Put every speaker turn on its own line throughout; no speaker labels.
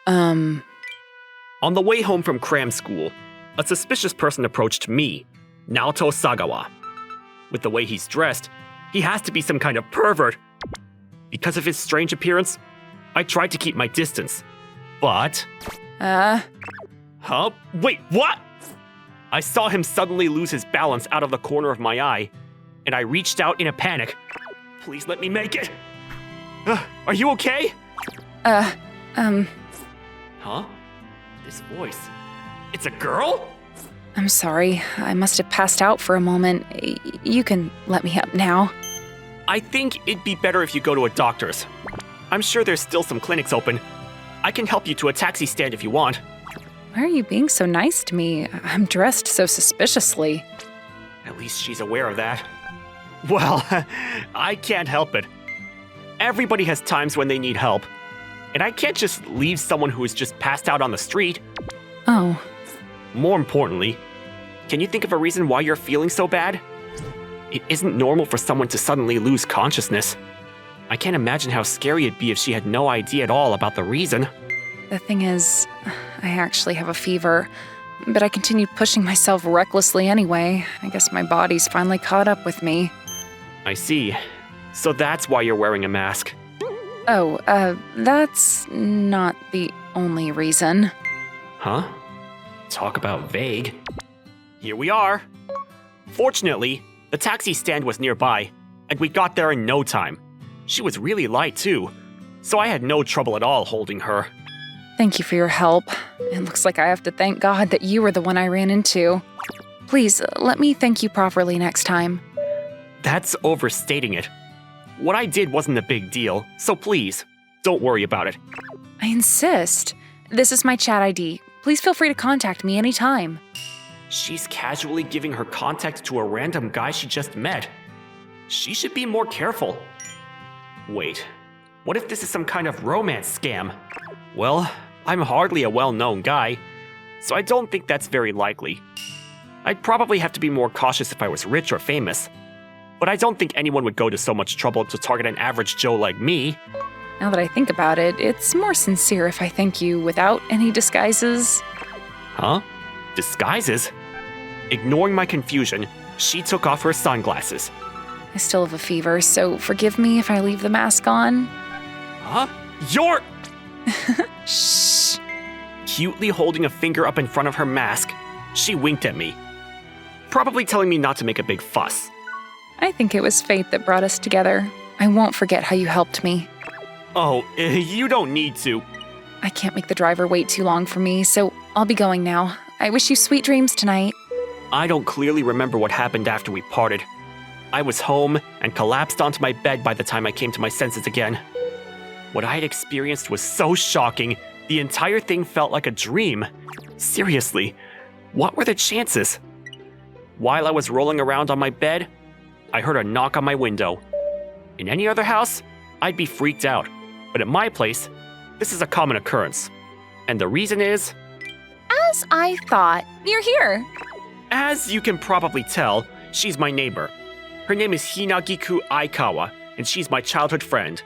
On the way home from cram school, a suspicious person approached me, Naoto Sagawa. With the way he's dressed, he has to be some kind of pervert. Because of his strange appearance, I tried to keep my distance, but... Huh? Wait, what? I saw him suddenly lose his balance out of the corner of my eye, and I reached out in a panic. Please let me make it. Are you okay? Huh? This voice. It's a girl?
I'm sorry. I must have passed out for a moment. You can let me up now.
I think it'd be better if you go to a doctor's. I'm sure there's still some clinics open. I can help you to a taxi stand if you want.
Why are you being so nice to me? I'm dressed so suspiciously.
At least she's aware of that. Well, I can't help it. Everybody has times when they need help. And I can't just leave someone who is just passed out on the street.
Oh.
More importantly, can you think of a reason why you're feeling so bad? It isn't normal for someone to suddenly lose consciousness. I can't imagine how scary it'd be if she had no idea at all about the reason.
The thing is, I actually have a fever, but I continued pushing myself recklessly anyway. I guess my body's finally caught up with me.
I see. So that's why you're wearing a mask.
Oh, that's not the only reason.
Huh? Talk about vague. Here we are. Fortunately, the taxi stand was nearby, and we got there in no time. She was really light too, so I had no trouble at all holding her.
Thank you for your help. It looks like I have to thank God that you were the one I ran into. Please, let me thank you properly next time.
That's overstating it. What I did wasn't a big deal, so please, don't worry about it.
I insist. This is my chat ID. Please feel free to contact me anytime.
She's casually giving her contact to a random guy she just met. She should be more careful. Wait, what if this is some kind of romance scam? Well, I'm hardly a well-known guy, so I don't think that's very likely. I'd probably have to be more cautious if I was rich or famous, but I don't think anyone would go to so much trouble to target an average Joe like me.
Now that I think about it, it's more sincere if I thank you without any disguises.
Huh? Disguises? Ignoring my confusion, she took off her sunglasses.
I still have a fever, so forgive me if I leave the mask on.
Huh? You're...
Shh.
Cutely holding a finger up in front of her mask, she winked at me, probably telling me not to make a big fuss.
I think it was fate that brought us together. I won't forget how you helped me.
Oh, you don't need to.
I can't make the driver wait too long for me, so I'll be going now. I wish you sweet dreams tonight.
I don't clearly remember what happened after we parted. I was home and collapsed onto my bed by the time I came to my senses again. What I had experienced was so shocking, the entire thing felt like a dream. Seriously, what were the chances? While I was rolling around on my bed, I heard a knock on my window. In any other house, I'd be freaked out, but at my place, this is a common occurrence. And the reason is...
As I thought, you're here.
As you can probably tell, she's my neighbor. Her name is Hinagiku Aikawa, and she's my childhood friend.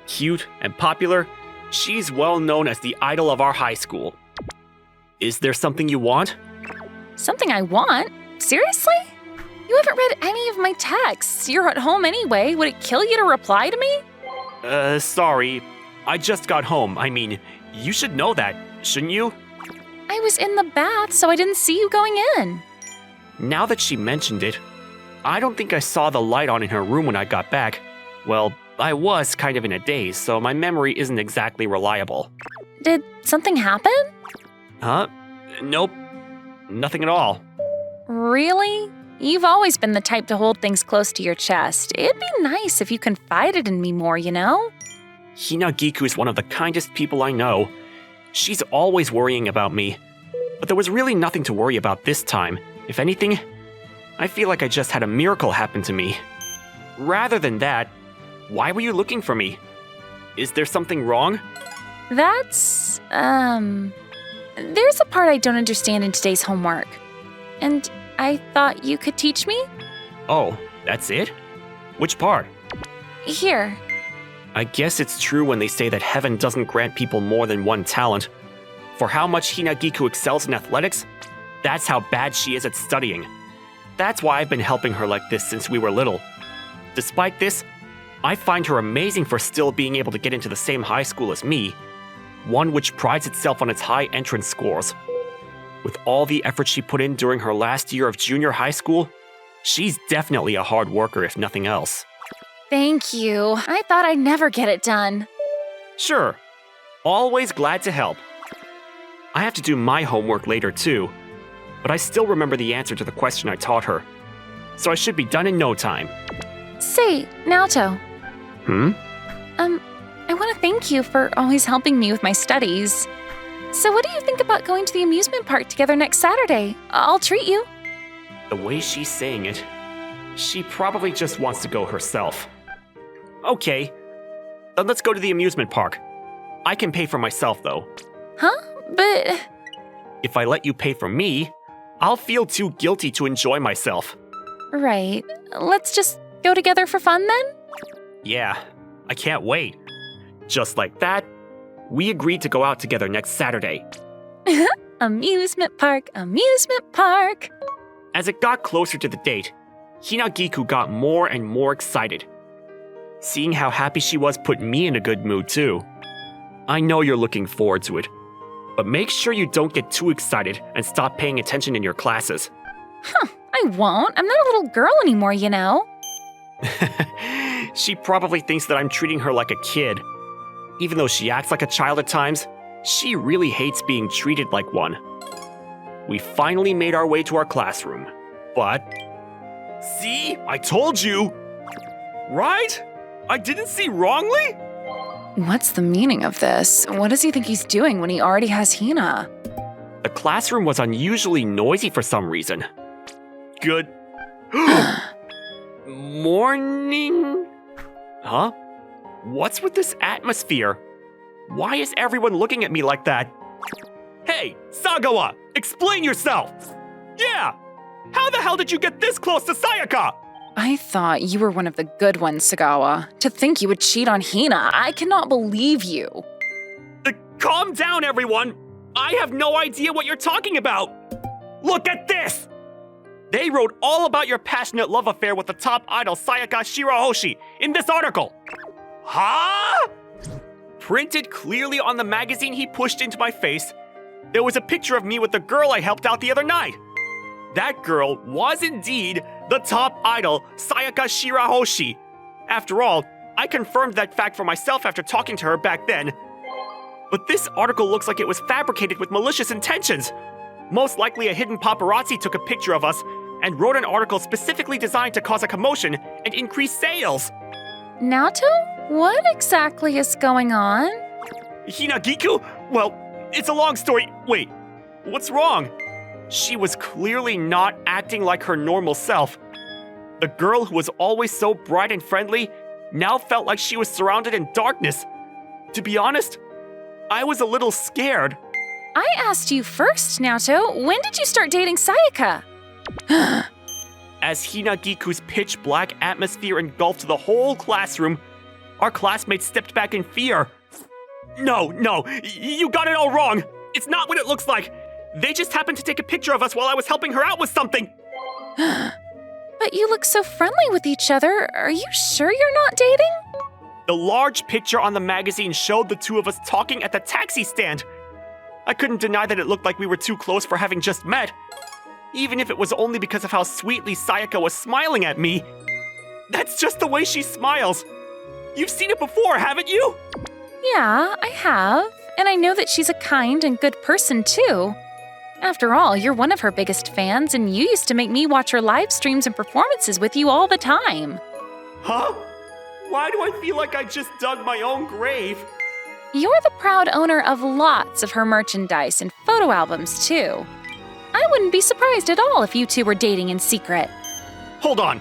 Cute and popular, she's well known as the idol of our high school. Is there something you want?
Something I want? Seriously? You haven't read any of my texts. You're at home anyway. Would it kill you to reply to me?
Sorry. I just got home. I mean, you should know that, shouldn't you?
I was in the bath, so I didn't see you going in.
Now that she mentioned it, I don't think I saw the light on in her room when I got back. Well, I was kind of in a daze, so my memory isn't exactly reliable.
Did something happen?
Huh? Nope. Nothing at all.
Really? You've always been the type to hold things close to your chest. It'd be nice if you confided in me more, you know?
Hinagiku is one of the kindest people I know. She's always worrying about me. But there was really nothing to worry about this time. If anything, I feel like I just had a miracle happen to me. Rather than that, why were you looking for me? Is there something wrong?
That's, there's a part I don't understand in today's homework. And I thought you could teach me?
Oh, that's it? Which part?
Here.
I guess it's true when they say that heaven doesn't grant people more than one talent. For how much Hinagiku excels in athletics, that's how bad she is at studying. That's why I've been helping her like this since we were little. Despite this, I find her amazing for still being able to get into the same high school as me, one which prides itself on its high entrance scores. With all the effort she put in during her last year of junior high school, she's definitely a hard worker if nothing else.
Thank you. I thought I'd never get it done.
Sure. Always glad to help. I have to do my homework later too, but I still remember the answer to the question I taught her, so I should be done in no time.
Say, Naoto. I want to thank you for always helping me with my studies. So what do you think about going to the amusement park together next Saturday? I'll treat you.
The way she's saying it, she probably just wants to go herself. Okay, then let's go to the amusement park. I can pay for myself though.
Huh? But...
If I let you pay for me, I'll feel too guilty to enjoy myself.
Right. Let's just go together for fun then?
Yeah, I can't wait. Just like that, we agreed to go out together next Saturday.
Amusement park, amusement park.
As it got closer to the date, Hinagiku got more and more excited. Seeing how happy she was put me in a good mood too. I know you're looking forward to it, but make sure you don't get too excited and stop paying attention in your classes.
I won't. I'm not a little girl anymore, you know.
She probably thinks that I'm treating her like a kid. Even though she acts like a child at times, she really hates being treated like one. We finally made our way to our classroom, but... See? I told you! Right? I didn't see wrongly?
What's the meaning of this? What does he think he's doing when he already has Hina?
The classroom was unusually noisy for some reason. Good... Morning? Huh? What's with this atmosphere? Why is everyone looking at me like that? Hey, Sagawa! Explain yourself! Yeah! How the hell did you get this close to Sayaka?
I thought you were one of the good ones, Sagawa. To think you would cheat on Hina, I cannot believe you.
Calm down, everyone! I have no idea what you're talking about! Look at this! They wrote all about your passionate love affair with the top idol Sayaka Shirahoshi in this article. Huh? Printed clearly on the magazine he pushed into my face, there was a picture of me with the girl I helped out the other night. That girl was indeed the top idol, Sayaka Shirahoshi. After all, I confirmed that fact for myself after talking to her back then. But this article looks like it was fabricated with malicious intentions. Most likely a hidden paparazzi took a picture of us and wrote an article specifically designed to cause a commotion and increase sales.
Naoto, what exactly is going on?
Hinagiku? Well, it's a long story. Wait, what's wrong? She was clearly not acting like her normal self. The girl who was always so bright and friendly now felt like she was surrounded in darkness. To be honest, I was a little scared.
I asked you first, Naoto. When did you start dating Sayaka?
As Hinagiku's pitch black atmosphere engulfed the whole classroom, our classmates stepped back in fear. No, you got it all wrong. It's not what it looks like. They just happened to take a picture of us while I was helping her out with something.
But you look so friendly with each other. Are you sure you're not dating?
The large picture on the magazine showed the two of us talking at the taxi stand. I couldn't deny that it looked like we were too close for having just met, even if it was only because of how sweetly Sayaka was smiling at me. That's just the way she smiles. You've seen it before, haven't you?
Yeah, I have. And I know that she's a kind and good person, too. After all, you're one of her biggest fans, and you used to make me watch her live streams and performances with you all the time.
Huh? Why do I feel like I just dug my own grave?
You're the proud owner of lots of her merchandise and photo albums, too. I wouldn't be surprised at all if you two were dating in secret.
Hold on.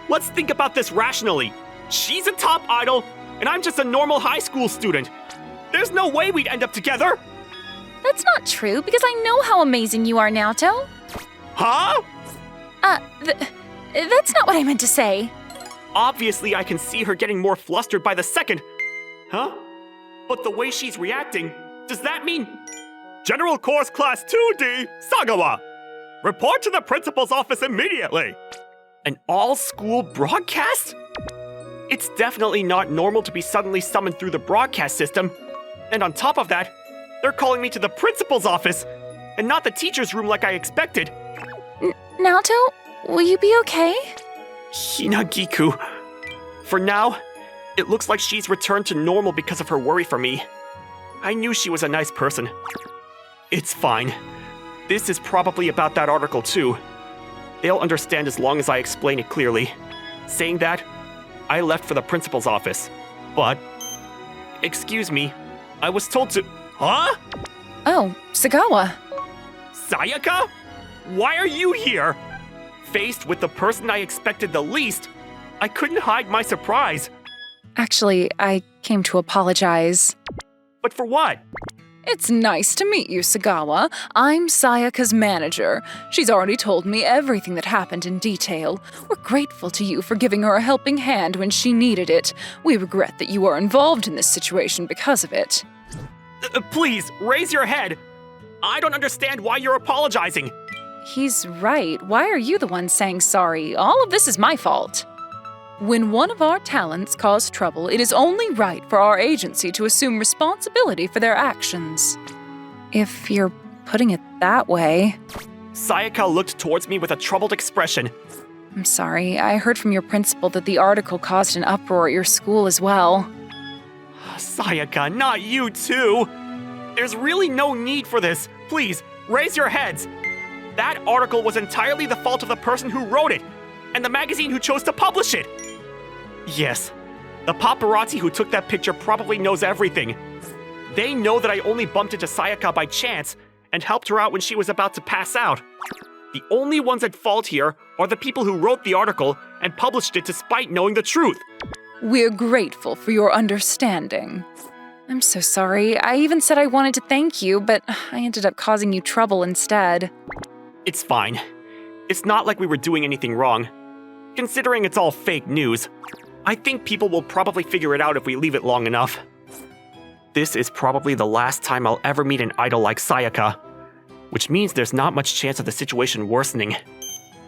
Let's think about this rationally. She's a top idol, and I'm just a normal high school student. There's no way we'd end up together.
That's not true, because I know how amazing you are, Naoto.
Huh?
That's not what I meant to say.
Obviously, I can see her getting more flustered by the second, Huh? But the way she's reacting, does that mean... General Course Class 2D, Sagawa! Report to the principal's office immediately! An all-school broadcast? It's definitely not normal to be suddenly summoned through the broadcast system. And on top of that, they're calling me to the principal's office, and not the teacher's room like I expected.
Naoto, will you be okay?
Hinagiku. For now, it looks like she's returned to normal because of her worry for me. I knew she was a nice person. It's fine. This is probably about that article too. They'll understand as long as I explain it clearly. Saying that, I left for the principal's office. But... Excuse me, I was told to... Huh?
Oh, Sagawa.
Sayaka? Why are you here? Faced with the person I expected the least, I couldn't hide my surprise.
Actually, I came to apologize.
But for what?
It's nice to meet you, Sagawa. I'm Sayaka's manager. She's already told me everything that happened in detail. We're grateful to you for giving her a helping hand when she needed it. We regret that you are involved in this situation because of it.
Please, raise your head. I don't understand why you're apologizing.
He's right. Why are you the one saying sorry? All of this is my fault. When one of our talents cause trouble, it is only right for our agency to assume responsibility for their actions. If you're putting it that way...
Sayaka looked towards me with a troubled expression.
I'm sorry, I heard from your principal that the article caused an uproar at your school as well.
Sayaka, not you too! There's really no need for this. Please, raise your heads. That article was entirely the fault of the person who wrote it, and the magazine who chose to publish it. Yes, the paparazzi who took that picture probably knows everything. They know that I only bumped into Sayaka by chance and helped her out when she was about to pass out. The only ones at fault here are the people who wrote the article and published it despite knowing the truth.
We're grateful for your understanding. I'm so sorry. I even said I wanted to thank you, but I ended up causing you trouble instead.
It's fine. It's not like we were doing anything wrong. Considering it's all fake news, I think people will probably figure it out if we leave it long enough. This is probably the last time I'll ever meet an idol like Sayaka, which means there's not much chance of the situation worsening.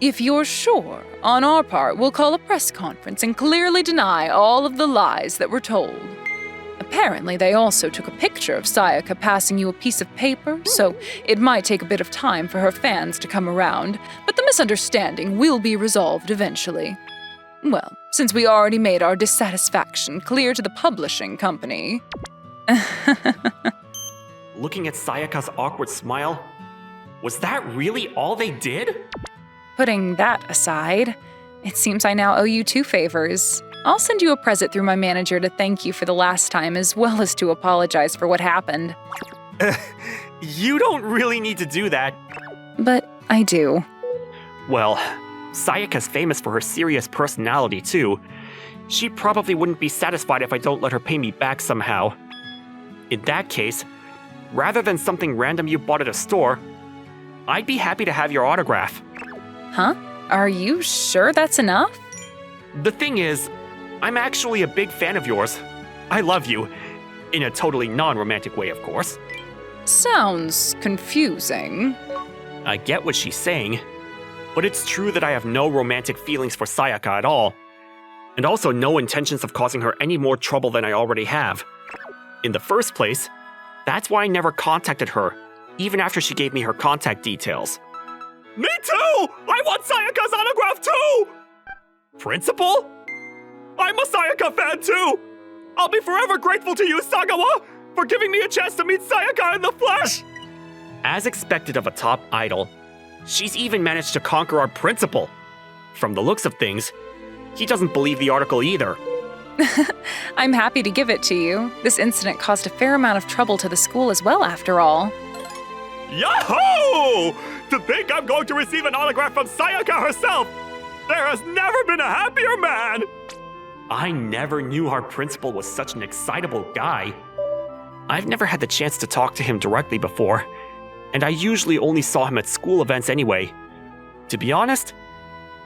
If you're sure, on our part, we'll call a press conference and clearly deny all of the lies that were told. Apparently, they also took a picture of Sayaka passing you a piece of paper, so it might take a bit of time for her fans to come around, but the misunderstanding will be resolved eventually. Well, since we already made our dissatisfaction clear to the publishing company...
Looking at Sayaka's awkward smile, was that really all they did?
Putting that aside, it seems I now owe you 2 favors. I'll send you a present through my manager to thank you for the last time as well as to apologize for what happened.
You don't really need to do that.
But I do.
Well, Sayaka's famous for her serious personality too. She probably wouldn't be satisfied if I don't let her pay me back somehow. In that case, rather than something random you bought at a store, I'd be happy to have your autograph.
Huh? Are you sure that's enough?
The thing is, I'm actually a big fan of yours. I love you. In a totally non-romantic way, of course.
Sounds confusing.
I get what she's saying, but it's true that I have no romantic feelings for Sayaka at all, and also no intentions of causing her any more trouble than I already have. In the first place, that's why I never contacted her, even after she gave me her contact details. Me too! I want Sayaka's autograph too! Principal? I'm a Sayaka fan too! I'll be forever grateful to you, Sagawa, for giving me a chance to meet Sayaka in the flesh! As expected of a top idol, she's even managed to conquer our principal. From the looks of things, he doesn't believe the article either.
I'm happy to give it to you. This incident caused a fair amount of trouble to the school as well, after all.
Yahoo! To think I'm going to receive an autograph from Sayaka herself! There has never been a happier man! I never knew our principal was such an excitable guy. I've never had the chance to talk to him directly before, and I usually only saw him at school events anyway. To be honest,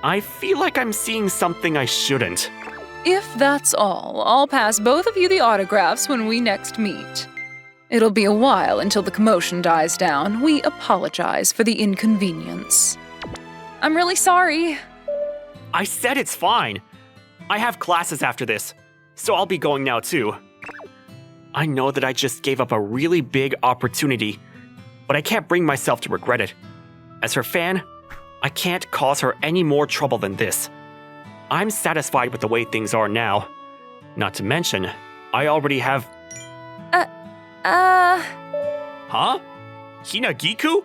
I feel like I'm seeing something I shouldn't.
If that's all, I'll pass both of you the autographs when we next meet. It'll be a while until the commotion dies down. We apologize for the inconvenience. I'm really sorry.
I said it's fine. I have classes after this, so I'll be going now too. I know that I just gave up a really big opportunity, but I can't bring myself to regret it. As her fan, I can't cause her any more trouble than this. I'm satisfied with the way things are now. Not to mention, I already have... Huh? Hinagiku?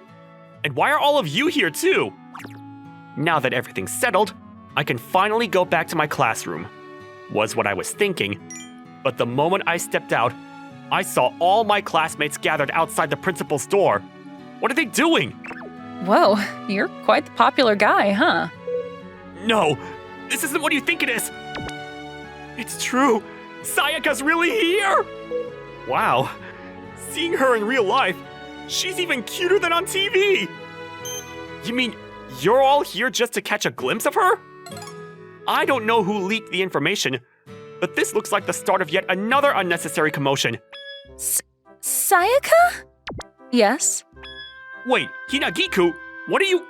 And why are all of you here too? Now that everything's settled, I can finally go back to my classroom. Was what I was thinking. But the moment I stepped out, I saw all my classmates gathered outside the principal's door. What are they doing?
Whoa, you're quite the popular guy, huh?
No, this isn't what you think it is. It's true. Sayaka's really here. Wow, seeing her in real life, she's even cuter than on TV. You mean you're all here just to catch a glimpse of her? I don't know who leaked the information, but this looks like the start of yet another unnecessary commotion.
Sayaka? Yes?
Wait, Hinagiku, what are you...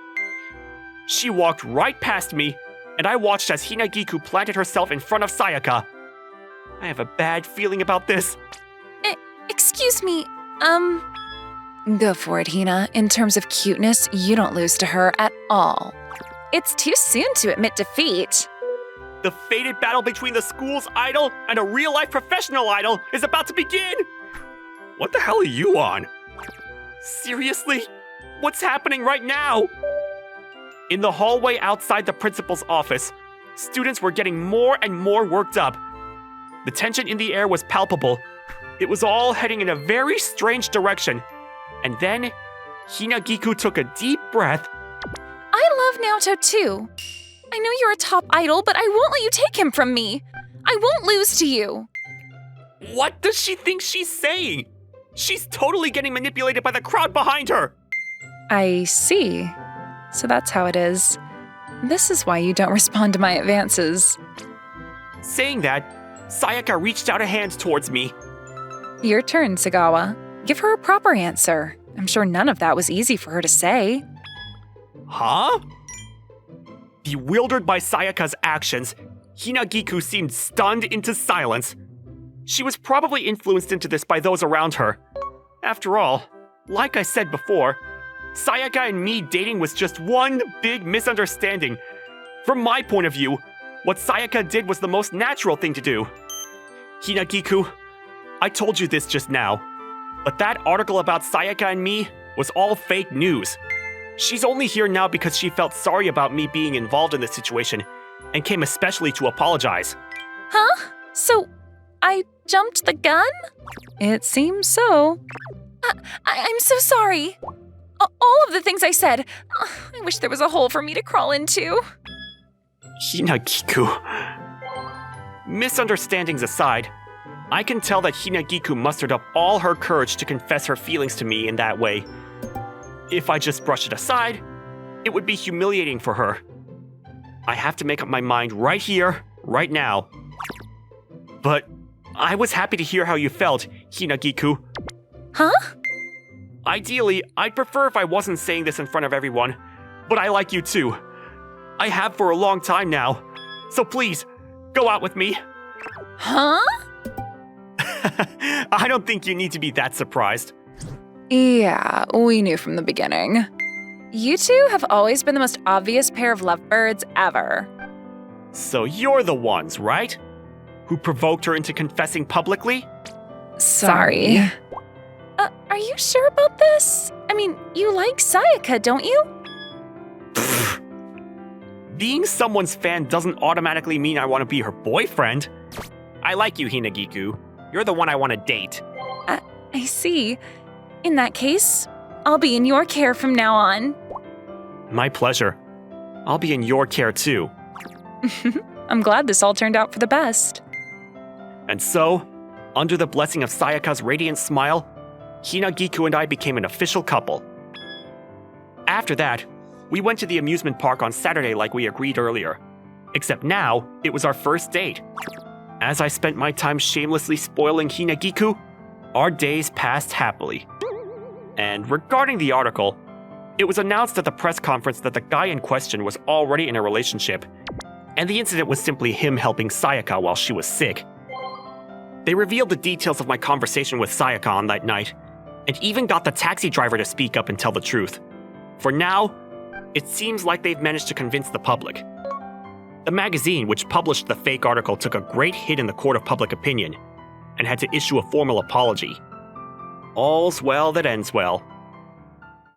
She walked right past me, and I watched as Hinagiku planted herself in front of Sayaka. I have a bad feeling about this.
Excuse me, Go for it, Hina. In terms of cuteness, you don't lose to her at all. It's too soon to admit defeat.
The fated battle between the school's idol and a real-life professional idol is about to begin! What the hell are you on? Seriously? What's happening right now? In the hallway outside the principal's office, students were getting more and more worked up. The tension in the air was palpable. It was all heading in a very strange direction. And then, Hinagiku took a deep breath.
I love Naoto too. I know you're a top idol, but I won't let you take him from me. I won't lose to you.
What does she think she's saying? She's totally getting manipulated by the crowd behind her.
I see. So that's how it is. This is why you don't respond to my advances.
Saying that, Sayaka reached out a hand towards me.
Your turn, Sagawa. Give her a proper answer. I'm sure none of that was easy for her to say.
Huh? Bewildered by Sayaka's actions, Hinagiku seemed stunned into silence. She was probably influenced into this by those around her. After all, like I said before, Sayaka and me dating was just one big misunderstanding. From my point of view, what Sayaka did was the most natural thing to do. Hinagiku, I told you this just now, but that article about Sayaka and me was all fake news. She's only here now because she felt sorry about me being involved in this situation and came especially to apologize.
Huh? So, I jumped the gun? It seems so. I'm so sorry. All of the things I said. I wish there was a hole for me to crawl into.
Hinagiku. Misunderstandings aside, I can tell that Hinagiku mustered up all her courage to confess her feelings to me in that way. If I just brush it aside, it would be humiliating for her. I have to make up my mind right here, right now. But I was happy to hear how you felt, Hinagiku.
Huh?
Ideally, I'd prefer if I wasn't saying this in front of everyone, but I like you too. I have for a long time now. So please, go out with me.
Huh?
I don't think you need to be that surprised.
Yeah, we knew from the beginning. You two have always been the most obvious pair of lovebirds ever.
So you're the ones, right? Who provoked her into confessing publicly?
Sorry. Are you sure about this? I mean, you like Sayaka, don't you?
Being someone's fan doesn't automatically mean I want to be her boyfriend. I like you, Hinagiku. You're the one I want to date.
I see. In that case, I'll be in your care from now on.
My pleasure. I'll be in your care too.
I'm glad this all turned out for the best.
And so, under the blessing of Sayaka's radiant smile, Hinagiku and I became an official couple. After that, we went to the amusement park on Saturday like we agreed earlier. Except now, it was our first date. As I spent my time shamelessly spoiling Hinagiku, our days passed happily. And regarding the article, it was announced at the press conference that the guy in question was already in a relationship, and the incident was simply him helping Sayaka while she was sick. They revealed the details of my conversation with Sayaka on that night, and even got the taxi driver to speak up and tell the truth. For now, it seems like they've managed to convince the public. The magazine which published the fake article took a great hit in the court of public opinion, and had to issue a formal apology. All's well that ends well.